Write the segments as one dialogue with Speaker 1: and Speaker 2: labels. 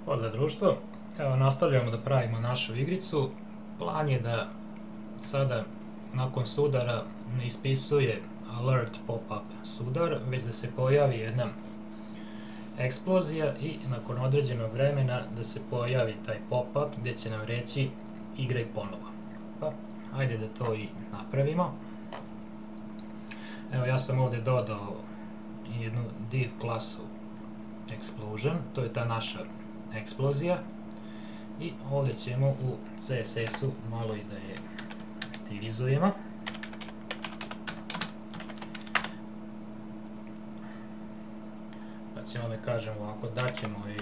Speaker 1: Pozdrav društvo, evo nastavljamo da pravimo našu igricu. Plan je da sada nakon sudara ne ispisuje alert pop-up sudar, već da se pojavi jedna eksplozija i nakon određenog vremena da se pojavi taj pop-up gdje će nam reći igraj ponovo. Pa, ajde da to i napravimo. Evo ja sam ovdje dodao jednu div klasu explosion, to je ta naša eksplozija, i ovdje ćemo u CSS-u malo i da je stilizujemo. Pa ćemo da kažemo ovako, daćemo i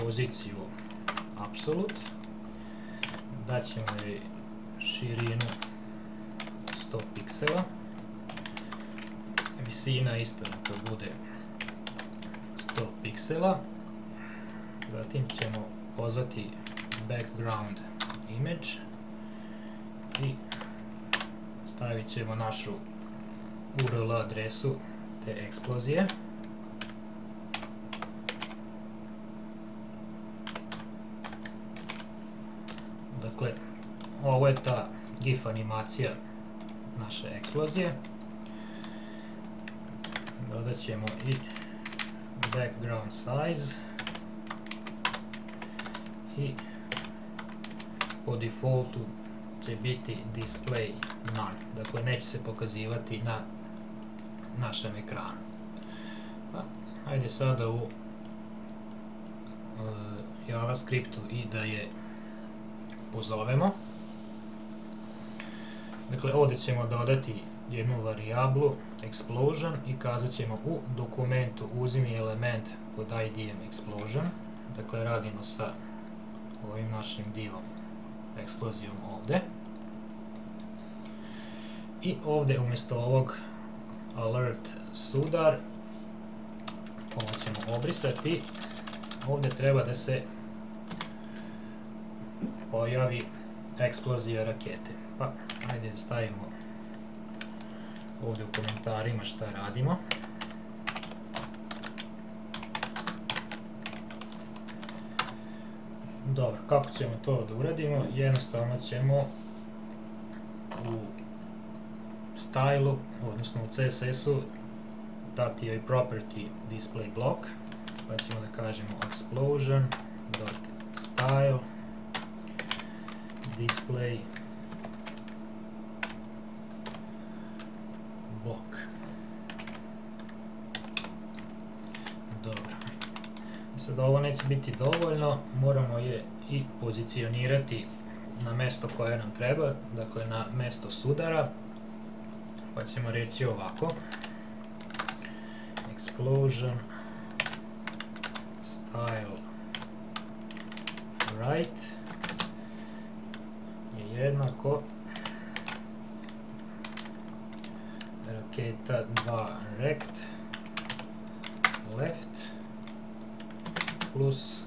Speaker 1: poziciju absolut, daćemo i širinu 100 piksela, visina isto da bude 100 piksela. Zatim ćemo pozvati background image i stavit ćemo našu URL adresu te eksplozije. Dakle, ovo je ta GIF animacija naše eksplozije. Dodat ćemo i background size i po defaultu će biti display none, dakle neće se pokazivati na našem ekranu. Pa, ajde sada u JavaScriptu i da je pozovemo. Dakle, ovdje ćemo dodati jednu varijablu explosion i kazat ćemo u dokumentu uzmi element pod ID-em explosion. Dakle, radimo sa ovim našim divom eksplozijom ovdje. I ovdje umjesto ovog alert sudar, ovo ćemo obrisati. Ovdje treba da se pojavi eksplozija rakete. Pa, ajde da stavimo ovdje u komentarima šta radimo. Dobro, kako ćemo to da uradimo? Jednostavno ćemo u stylu, odnosno u CSS-u, dati joj property display block, pa ćemo da kažemo explosion.style display block. Dobro. Sad ovo neće biti dovoljno, moramo je i pozicionirati na mjesto koje nam treba, dakle na mjesto sudara, pa ćemo reći ovako explosion style right je jednako raketa 2 rect left plus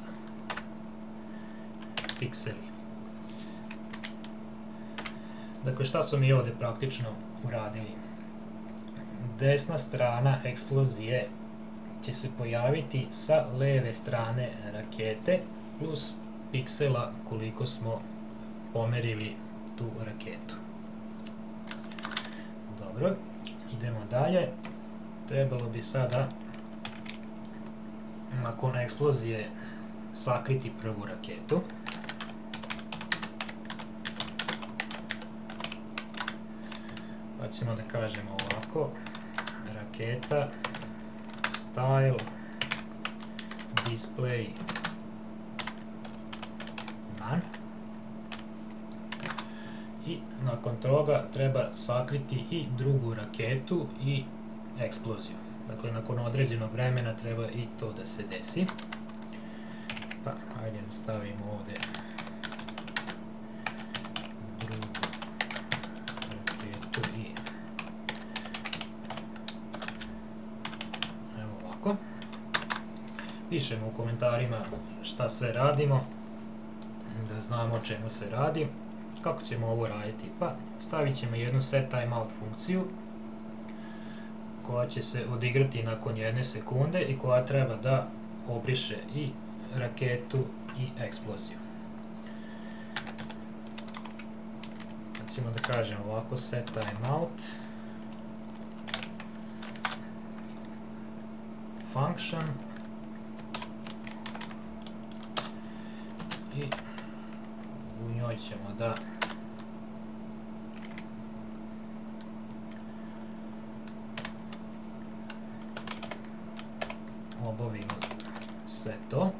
Speaker 1: pikseli. Dakle, šta smo mi ovdje praktično uradili? Desna strana eksplozije će se pojaviti sa leve strane rakete plus piksela koliko smo pomerili tu raketu. Dobro, idemo dalje. Trebalo bi sada nakon eksplozije sakriti prvu raketu. Pa ćemo da kažemo ovako, raketa style display none. I nakon toga treba sakriti i drugu raketu i eksploziju. Dakle, nakon određenog vremena treba i to da se desi. Pa, ajde da stavimo ovdje drugu raketu i evo ovako. Pišemo u komentarima šta sve radimo, da znamo o čemu se radi. Kako ćemo ovo raditi? Pa, stavit ćemo jednu set timeout funkciju koja će se odigrati nakon 1 sekunde i koja treba da obriše i raketu i eksploziju. Recimo da kažem ovako, set timeout function i u njoj ćemo da obavimo sve to.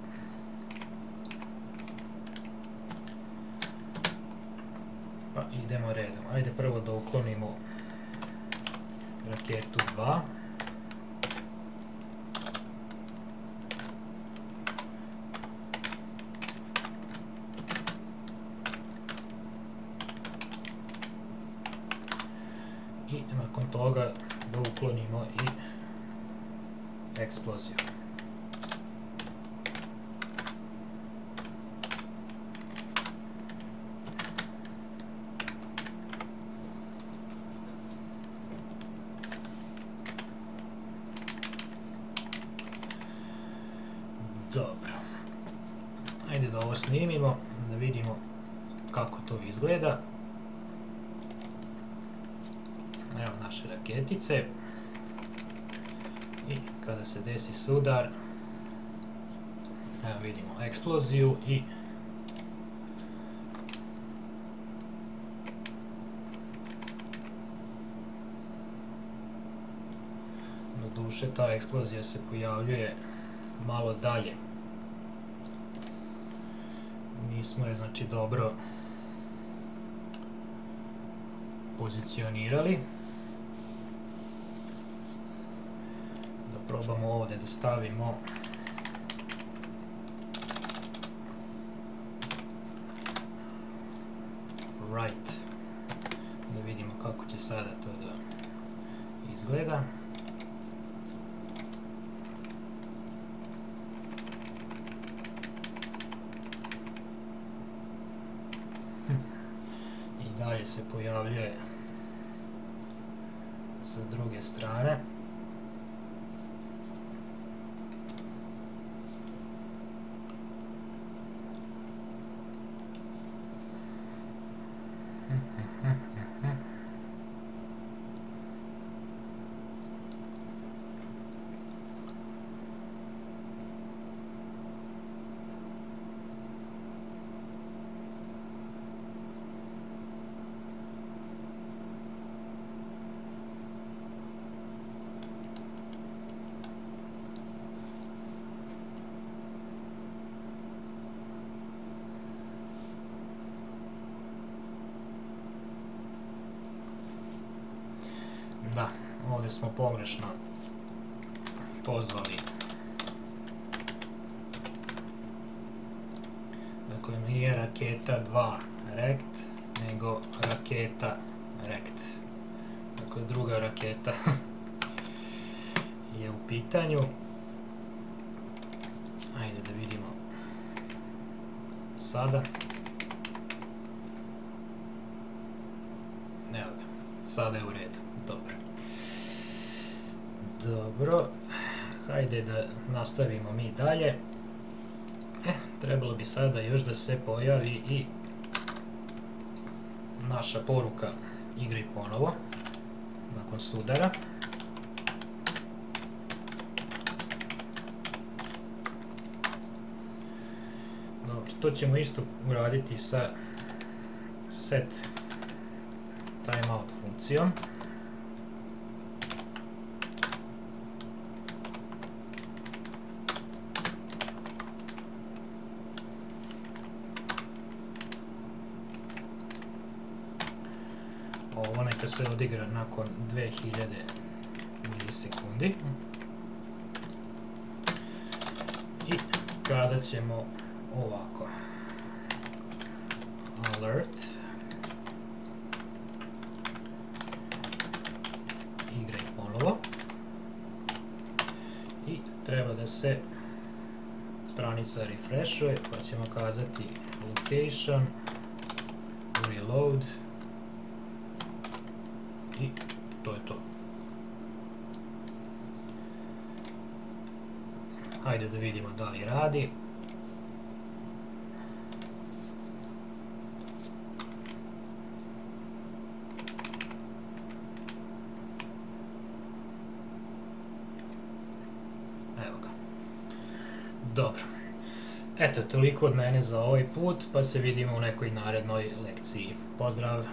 Speaker 1: Pa idemo redom. Ajde prvo da uklonimo raketu 2. I nakon toga da uklonimo i eksploziju. Dobro. Ajde da ovo snimimo, da vidimo kako to izgleda. Evo naše raketice. I kada se desi sudar, evo vidimo eksploziju i doduše ta eksplozija se pojavljuje malo dalje. Nismo je znači dobro pozicionirali. Da probamo ovdje da stavimo right, da vidimo kako će sada to da izgleda. I dalje se pojavljuje sa druge strane. Da, ovdje smo pogrešno pozvali. Dakle, nije raketa 2 rekt, nego raketa rekt. Dakle, druga raketa je u pitanju. Ajde da vidimo sada. Evo ga, sada je u redu. Dobro. Dobro, hajde da nastavimo mi dalje. Trebalo bi sada još da se pojavi i naša poruka igri ponovo, nakon sudara. Dobro, to ćemo isto uraditi sa set timeout funkcijom. Ovo neka se odigra nakon 2000 milisekundi. I kazat ćemo ovako. Alert. Igraj ponovo. I treba da se stranica refreshuje, pa ćemo kazati location, reload. I to je to. Hajde da vidimo da li radi. Dobro. Eto, toliko od mene za ovaj put, pa se vidimo u nekoj narednoj lekciji. Pozdrav!